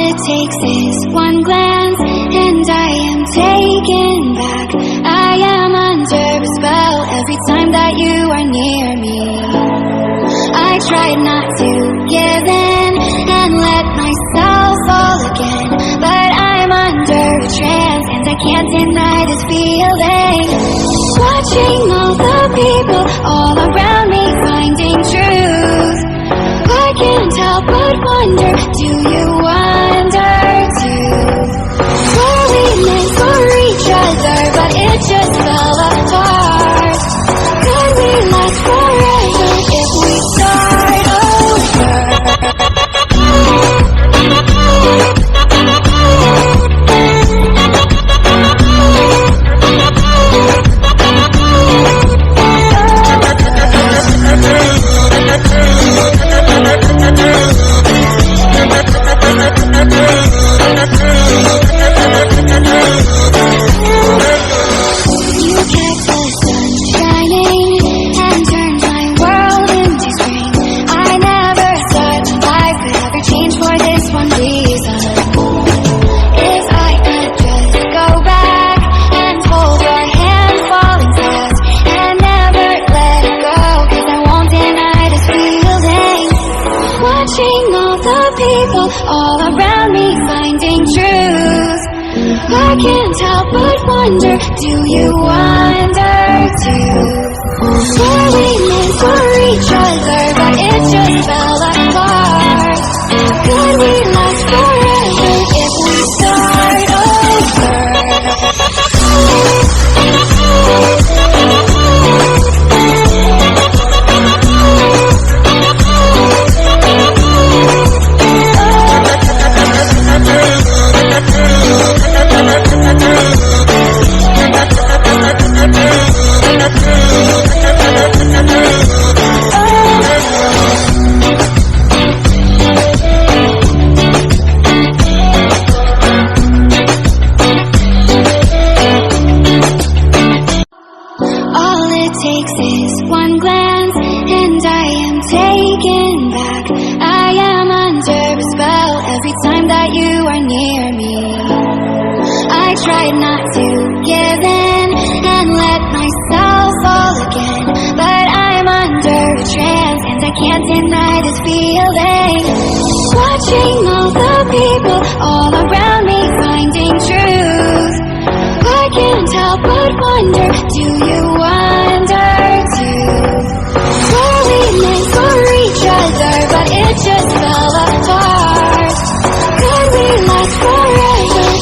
it takes is one glance, and I am taken back. I am under a spell every time that you are near me. I tried not to give in and let myself fall again, but I'm under a trance and I can't deny this feeling. Watching all the people all around me finding truth, I can't help but wonder, do you wonder too? Were we meant for each other, but it just fell apart? Could we last forever if we start over? All around me finding truth, I can't help but wonder, do you wonder too? Were we meant for each other, but it just fell apart? Could we last forever if we start tried not to give in and let myself fall again, but I'm under a trance and I can't deny this feeling. Watching all the people all around